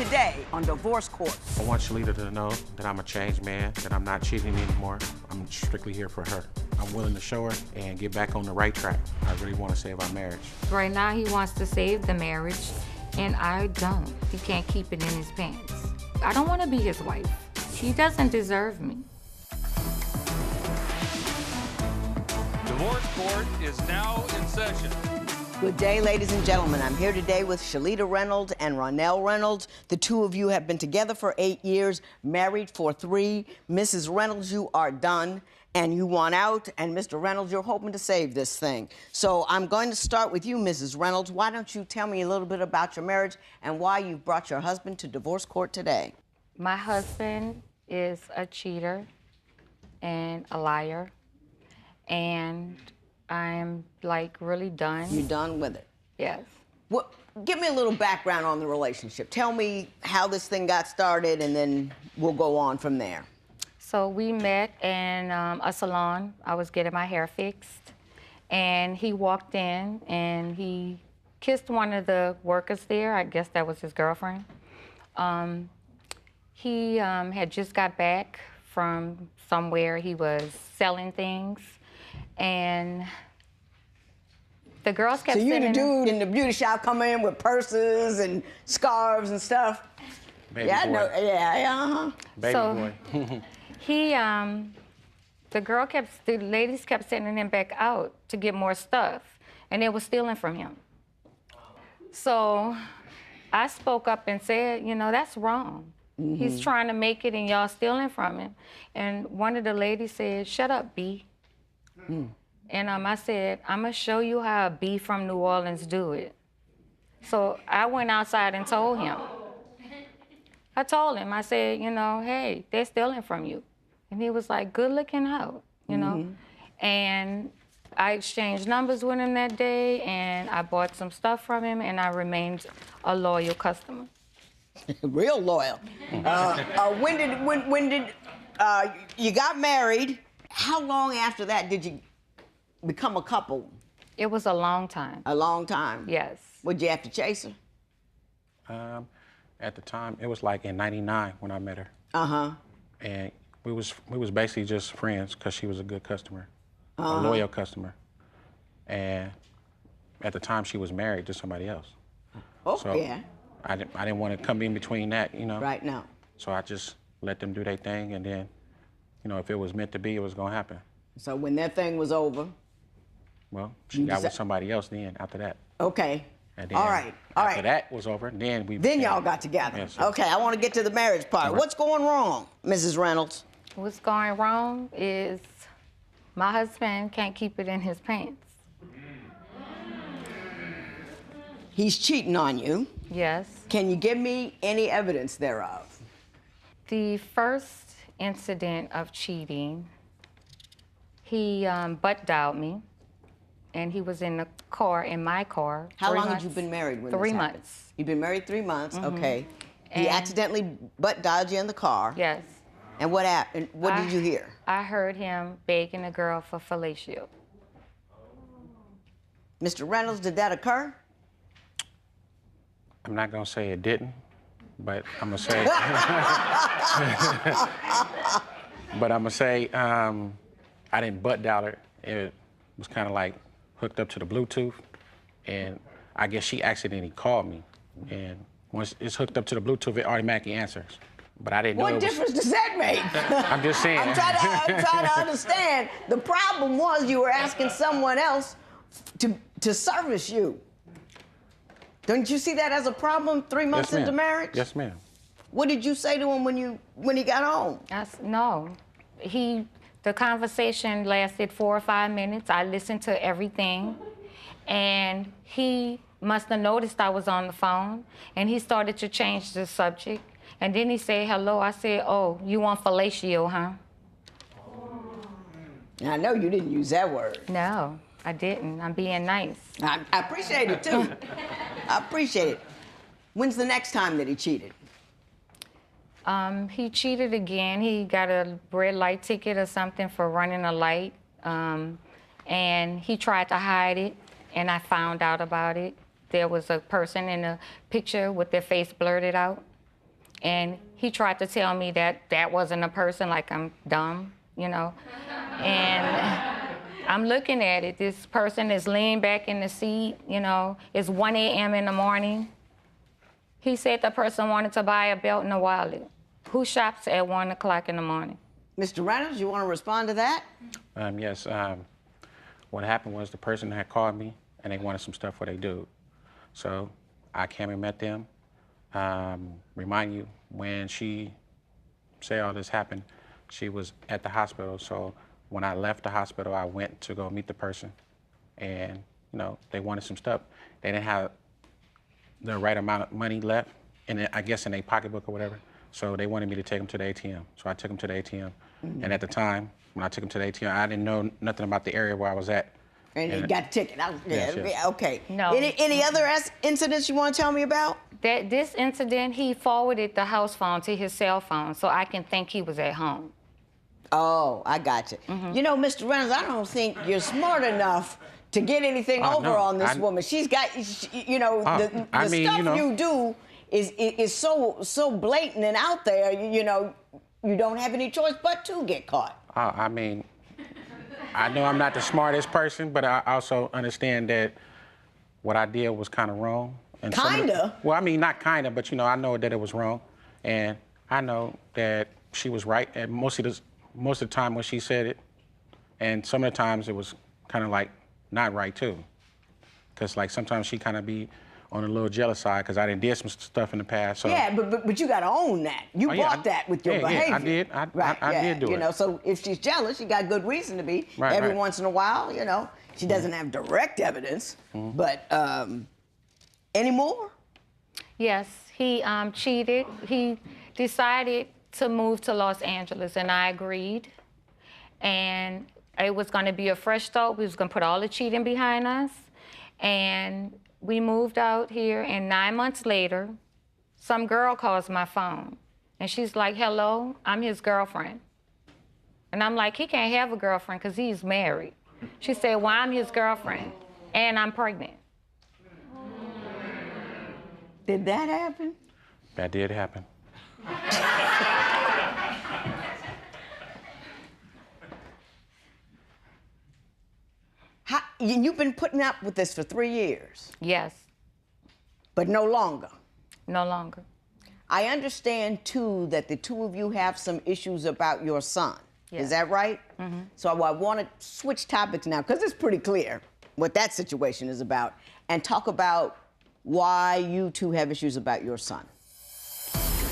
today on Divorce Court. I want Shelita to know that I'm a changed man, that I'm not cheating anymore. I'm strictly here for her. I'm willing to show her and get back on the right track. I really want to save our marriage. Right now, he wants to save the marriage, and I don't. He can't keep it in his pants. I don't want to be his wife. He doesn't deserve me. Divorce Court is now in session. Good day, ladies and gentlemen. I'm here today with Shelita Reynolds and Ronnell Reynolds. The two of you have been together for 8 years, married for 3. Mrs. Reynolds, you are done, and you want out. And Mr. Reynolds, you're hoping to save this thing. So I'm going to start with you, Mrs. Reynolds. Why don't you tell me a little bit about your marriage and why you've brought your husband to divorce court today? My husband is a cheater and a liar, and I'm like really done. You're done with it? Yes. What? Give me a little background on the relationship. Tell me how this thing got started, and then we'll go on from there. So we met in a salon. I was getting my hair fixed, and he walked in and he kissed one of the workers there. I guess that was his girlfriend. He had just got back from somewhere. He was selling things, and the girls kept sending him. So you the dude him. in the beauty shop come in with purses and scarves and stuff? Baby yeah, boy. I know. Yeah, uh-huh. Baby So, boy. The ladies kept sending him back out to get more stuff, and they were stealing from him. So I spoke up and said, you know, that's wrong. Mm-hmm. He's trying to make it and y'all stealing from him. And one of the ladies said, shut up, B. Mm. And I said, I'm gonna show you how a B from New Orleans do it. So I went outside and told him. I told him, I said, you know, hey, they're stealing from you. And he was like, good looking out, you know? And I exchanged numbers with him that day, and I bought some stuff from him, and I remained a loyal customer. Real loyal. When did you got married? How long after that did you become a couple? It was a long time. A long time? Yes. Would you have to chase her? At the time, it was like in '99 when I met her. Uh-huh. And we was basically just friends because she was a good customer, a loyal customer. And at the time, she was married to somebody else. Oh, so yeah. I didn't want to come in between that, you know. Right now. So I just let them do their thing, and then, you know, if it was meant to be, it was gonna happen. So when that thing was over? Well, she got with somebody else then after that. Okay. And then all right. After that was over, then we. Then y'all got together. Yes, okay, I want to get to the marriage part. Right. What's going wrong, Mrs. Reynolds? What's going wrong is my husband can't keep it in his pants. He's cheating on you. Yes. Can you give me any evidence thereof? The first incident of cheating, he butt dialed me, and he was in the car, in my car. How long had you been married when 3 this happened? months. You've been married 3 months, okay. He accidentally butt dialed you in the car. Yes. And what happened? What did you hear? I heard him begging a girl for fellatio. Mr. Reynolds, did that occur? I'm not gonna say it didn't, but I'm gonna say. But I'm gonna say I didn't butt dial her. It was kind of like hooked up to the Bluetooth, and I guess she accidentally called me. And once it's hooked up to the Bluetooth, it automatically answers. But I didn't know. What difference does that make? I'm just saying. I'm trying to understand. The problem was you were asking someone else to service you. Don't you see that as a problem 3 months into marriage? Yes, ma'am. What did you say to him when he got home? No. The conversation lasted 4 or 5 minutes. I listened to everything, and he must have noticed I was on the phone, and he started to change the subject. And then he said, hello. I said, oh, you want fellatio, huh? I know you didn't use that word. No, I didn't. I'm being nice. I appreciate it, too. I appreciate it. When's the next time that he cheated? He cheated again. He got a red light ticket or something for running a light, and he tried to hide it, and I found out about it. There was a person in the picture with their face blurted out. And he tried to tell me that that wasn't a person, like I'm dumb, you know. And I'm looking at it. This person is laying back in the seat, you know. It's 1 a.m. in the morning. He said the person wanted to buy a belt and a wallet. Who shops at 1 o'clock in the morning? Mr. Reynolds, you want to respond to that? Yes. What happened was the person had called me and they wanted some stuff for their dude. So I came and met them. Remind you, when she said all this happened, she was at the hospital. So when I left the hospital, I went to go meet the person, and you know, they wanted some stuff. They didn't have the right amount of money left, I guess in their pocketbook or whatever. So they wanted me to take them to the ATM. So I took them to the ATM, and at the time when I took them to the ATM, I didn't know nothing about the area where I was at. And you got the ticket. Yes, yes. Okay. No. Any other incidents you want to tell me about? This incident, he forwarded the house phone to his cell phone so I can think he was at home. Oh, I got you. You know, Mr. Reynolds, I don't think you're smart enough to get anything over no, on this woman. She's got, you know, the stuff you do is so blatant and out there. You know, you don't have any choice but to get caught. I mean, I know I'm not the smartest person, but I also understand that what I did was kind of wrong. And Kinda? Well, I mean, not kinda, but you know, I know that it was wrong, and I know that she was right. And most of the time when she said it, and some of the times it was kind of like not right too, because like sometimes she kind of be on a little jealous side because I done did some stuff in the past. So. Yeah, but you got to own that. You bought that with your behavior. Yeah, I did. I did do it. You know, so if she's jealous, she got good reason to be. Right, Every right. once in a while, you know, she doesn't have direct evidence, but any more? Yes, he cheated. He decided to move to Los Angeles, and I agreed. And it was going to be a fresh start. We was going to put all the cheating behind us. And we moved out here, and 9 months later, some girl calls my phone. And she's like, hello, I'm his girlfriend. And I'm like, he can't have a girlfriend because he's married. She said, well, I'm his girlfriend, and I'm pregnant. Did that happen? That did happen. You've been putting up with this for 3 years, Yes, but no longer. no longer. I understand, too, that the two of you have some issues about your son. Yes. Is that right? So I want to switch topics now, because it's pretty clear what that situation is about, and talk about why you two have issues about your son.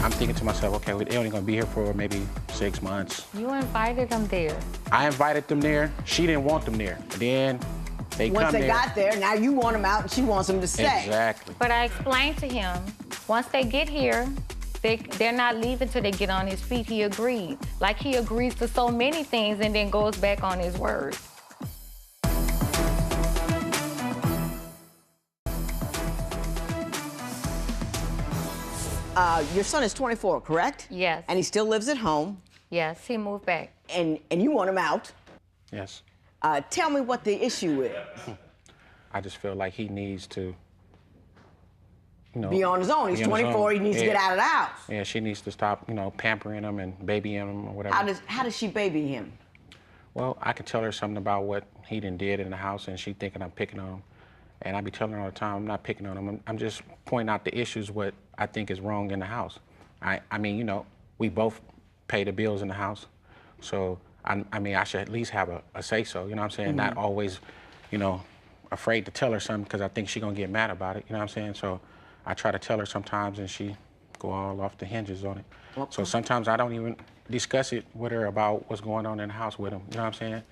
I'm thinking to myself, okay, they're only gonna be here for maybe 6 months. You invited him there. I invited them there. She didn't want them there. Then they Once come they there. got there, now you want them out, and she wants them to stay. Exactly. But I explained to him, once they get here, they're not leaving till they get on his feet. He agreed. Like he agrees to so many things and then goes back on his word. Your son is 24, correct? Yes. And he still lives at home, Yes, he moved back. and you want him out. Yes. Tell me what the issue is. I just feel like he needs to, you know, Be on his own. He's be on his 24. He own. needs to Yeah. get out of the house. Yeah, she needs to stop, you know, pampering him and babying him or whatever. How does she baby him? Well, I can tell her something about what he done did in the house, and she thinking I'm picking on him. And I be telling her all the time, I'm not picking on him. I'm just pointing out the issues, what I think is wrong in the house. I mean, you know, we both pay the bills in the house. So, I mean, I should at least have a say-so, you know what I'm saying? Not always, you know, afraid to tell her something because I think she's going to get mad about it, you know what I'm saying? So I try to tell her sometimes, and she go all off the hinges on it. So sometimes I don't even discuss it with her about what's going on in the house with him, you know what I'm saying?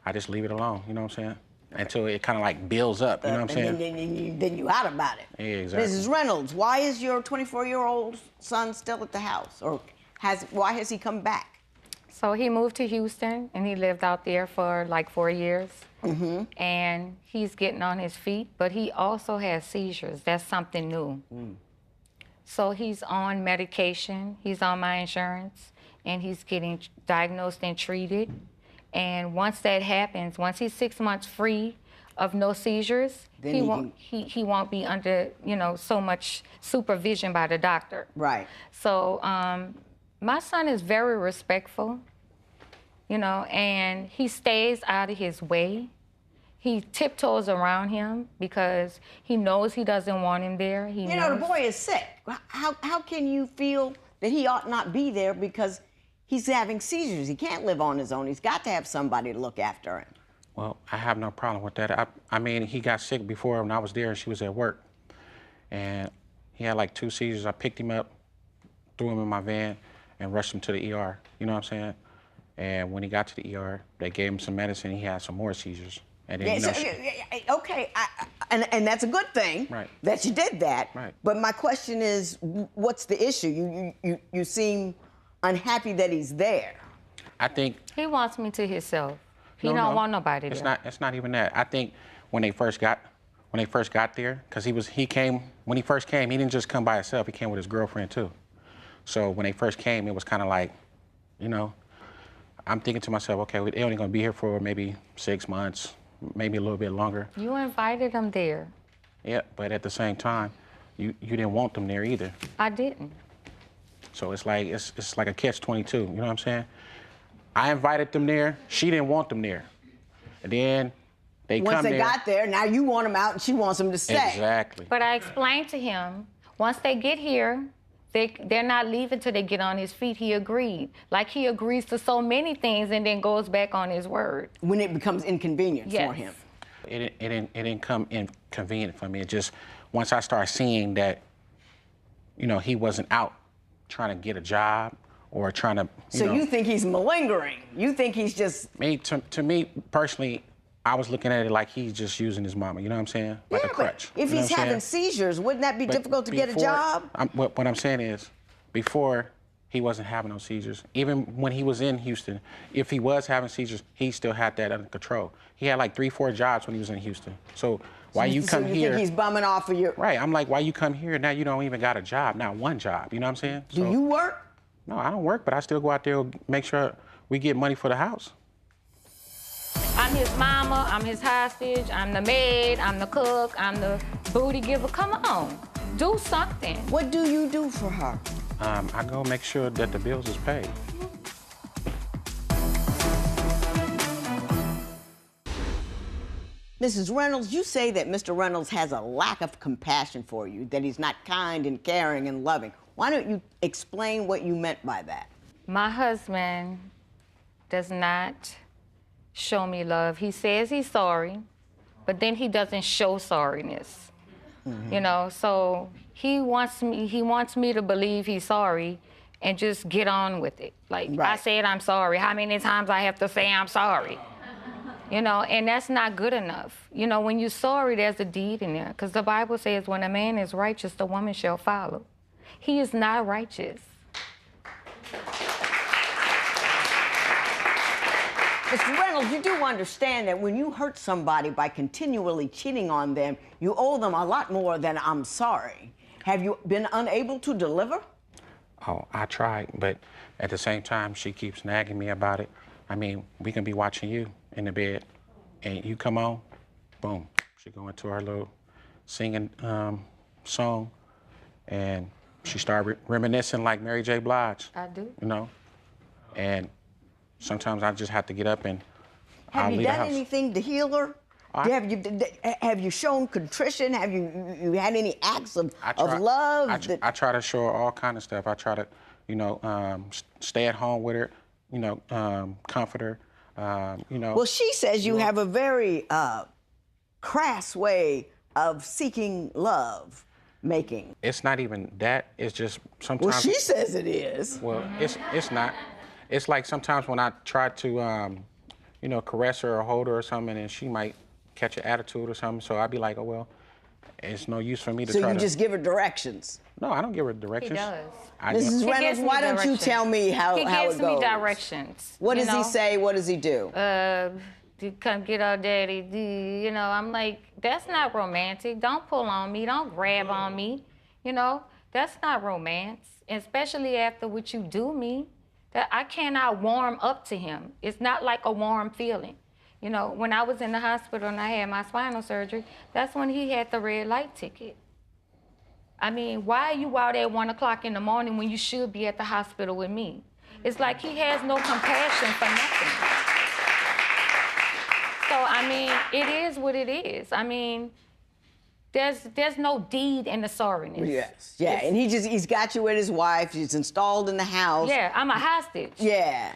I just leave it alone, you know what I'm saying? Until it kind of like builds up, you know what I'm saying? And then you out about it. Yeah, exactly. Mrs. Reynolds, why is your 24-year-old son still at the house? Or why has he come back? So he moved to Houston, and he lived out there for like 4 years. And he's getting on his feet, but he also has seizures. That's something new. So he's on medication. He's on my insurance, and he's getting diagnosed and treated. And once that happens, once he's 6 months free of no seizures, Then he won't be under, so much supervision by the doctor. Right. So my son is very respectful, and he stays out of his way. He tiptoes around him because he knows he doesn't want him there. The boy is sick. How can you feel that he ought not be there because he's having seizures? He can't live on his own. He's got to have somebody to look after him. Well, I have no problem with that. I mean, he got sick before when I was there and she was at work. And he had like 2 seizures. I picked him up, threw him in my van, and rushed him to the ER. You know what I'm saying? And when he got to the ER, they gave him some medicine. He had some more seizures. And then, Okay, and that's a good thing that you did that. Right. But my question is, what's the issue? You seem unhappy that he's there. I think he wants me to himself. He don't want nobody there. It's not even that. I think when they first got there, because when he first came, he didn't just come by himself. He came with his girlfriend too. So when they first came, it was kind of like, I'm thinking to myself, okay, they're only gonna be here for maybe 6 months. Maybe a little bit longer. You invited them there. Yeah, but at the same time, you didn't want them there either. I didn't. So it's like a catch-22. You know what I'm saying? I invited them there. She didn't want them there. And then once they got there, now you want them out, and she wants them to stay. Exactly. But I explained to him, once they get here, they're not leaving till they get on his feet. He agreed. Like he agrees to so many things and then goes back on his word. When it becomes inconvenient for him. It didn't come inconvenient for me. It just, once I started seeing that, he wasn't out trying to get a job or trying to, So you think he's malingering? You think he's just... To me, personally, I was looking at it like he's just using his mama, you know what I'm saying? Like a crutch. If he's having seizures, wouldn't that be difficult to get a job? What I'm saying is, before he wasn't having no seizures, even when he was in Houston, if he was having seizures, he still had that under control. He had like 3-4 jobs when he was in Houston. So why you come here? So you think he's bumming off of you? Right, I'm like, why you come here? Now you don't even got a job, not one job, you know what I'm saying? Do you work? No, I don't work, but I still go out there and make sure we get money for the house. I'm his mama, I'm his hostage, I'm the maid, I'm the cook, I'm the booty giver. Come on, do something. What do you do for her? I go make sure that the bills is paid. Mrs. Reynolds, you say that Mr. Reynolds has a lack of compassion for you, that he's not kind and caring and loving. Why don't you explain what you meant by that? My husband does not show me love. He says he's sorry, but then he doesn't show sorriness. So he wants me to believe he's sorry and just get on with it. Like, I said I'm sorry. How many times I have to say I'm sorry? And that's not good enough. When you're sorry, there's a deed in there. Because the Bible says when a man is righteous, the woman shall follow. He is not righteous. Mr. Reynolds, you do understand that when you hurt somebody by continually cheating on them, you owe them a lot more than I'm sorry. Have you been unable to deliver? Oh, I tried, but at the same time, she keeps nagging me about it. I mean, we can be watching you in the bed, and you come on, boom. She go into her little singing song, and she started reminiscing like Mary J. Blige. I do. And sometimes I just have to get up and Have you leave the done house. anything to heal her? Have you shown contrition? Have you had any acts of love? I try to show her all kind of stuff. I try to, stay at home with her, comfort her, Well, she says you have a very crass way of seeking love making. It's not even that. It's just sometimes. Well, she says it is. Well, it's not. It's like sometimes when I try to, caress her or hold her or something, and she might catch an attitude or something. So I'd be like, oh, well, it's no use for me to try to... So you just give her directions? No, I don't give her directions. He does. Mrs. Reynolds, why don't you tell me how it goes? He gives me directions. What does he say? What does he do? To come get our daddy. I'm like, that's not romantic. Don't pull on me. Don't grab on me. That's not romance. And especially after what you do me. That I cannot warm up to him. It's not like a warm feeling. You know, when I was in the hospital and I had my spinal surgery, that's when he had the red light ticket. I mean, why are you out at 1 o'clock in the morning when you should be at the hospital with me? It's like he has no compassion for nothing. So, I mean, it is what it is. I mean, there's no deed in the sorriness. Yes, yeah, and he's got you with his wife. He's installed in the house. Yeah, I'm a hostage. Yeah.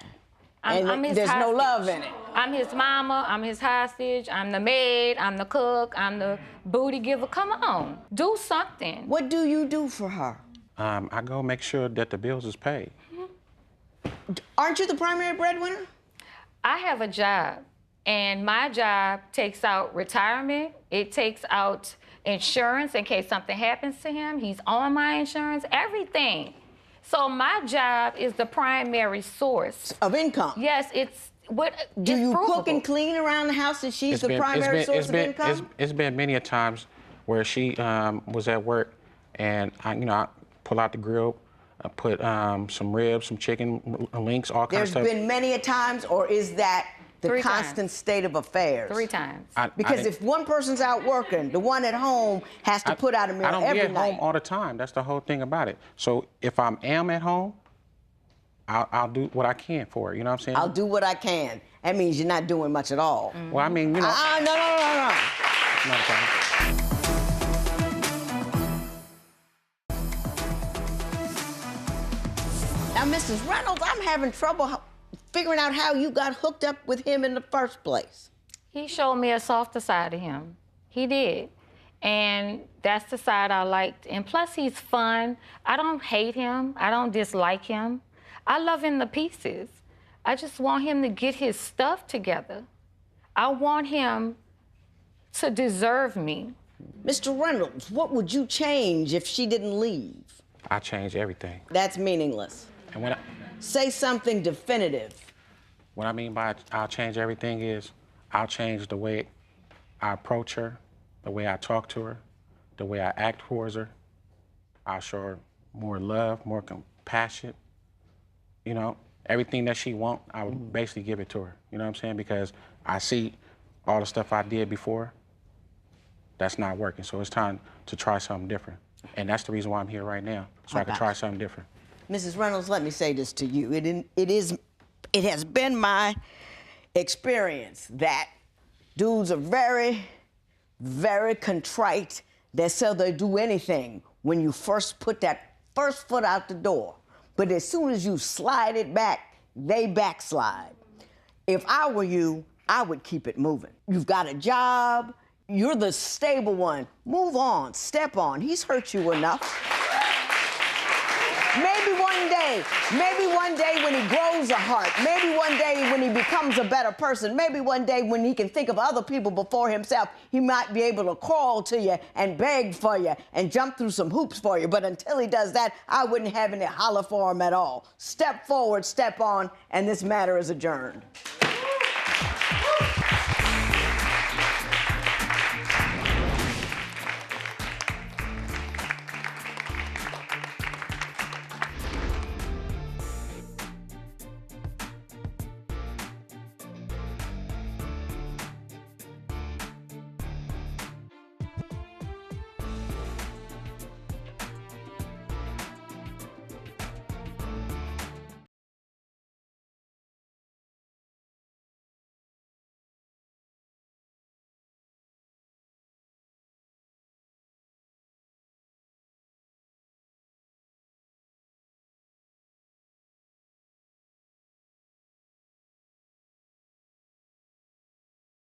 I'm his there's hostage. no love in it. I'm his mama, I'm his hostage, I'm the maid, I'm the cook, I'm the booty giver. Come on, do something. What do you do for her? I go make sure that the bills is paid. Aren't you the primary breadwinner? I have a job, and my job takes out retirement. It takes out insurance in case something happens to him. He's on my insurance, everything. So my job is the primary source Of income. Yes, it's what. Do you provable. cook and clean around the house and she's the primary source of income? It's been many a times where she was at work and I pull out the grill, I put some ribs, some chicken, links, all kinds of stuff. There's been many a times, or is that the 3 constant times. state of affairs? 3 times. Because if one person's out working, the one at home has to put out a meal every night. I don't be at home all the time. That's the whole thing about it. So if I am at home, I'll do what I can for her. You know what I'm saying? I'll do what I can. That means you're not doing much at all. Mm-hmm. Well, I mean, you know. No. It's not a problem. Now, Mrs. Reynolds, I'm having trouble figuring out how you got hooked up with him in the first place. He showed me a softer side of him. He did. And that's the side I liked. And plus, he's fun. I don't hate him. I don't dislike him. I love him to pieces. I just want him to get his stuff together. I want him to deserve me. Mr. Reynolds, what would you change if she didn't leave? I change everything. That's meaningless. And when Say something definitive. what I mean by I'll change everything is I'll change the way I approach her, the way I talk to her, the way I act towards her. I'll show her more love, more compassion. You know, everything that she wants, I would basically give it to her. You know what I'm saying? Because I see all the stuff I did before, that's not working. So it's time to try something different. And that's the reason why I'm here right now, so I can try something different. Mrs. Reynolds, let me say this to you. It has been my experience that dudes are very, very contrite. They say they'll do anything when you first put that first foot out the door. But as soon as you slide it back, they backslide. If I were you, I would keep it moving. You've got a job. You're the stable one. Move on, step on. He's hurt you enough. Maybe one day when he grows a heart, maybe one day when he becomes a better person, maybe one day when he can think of other people before himself, he might be able to crawl to you and beg for you and jump through some hoops for you. But until he does that, I wouldn't have any holler for him at all. Step forward, step on, and this matter is adjourned.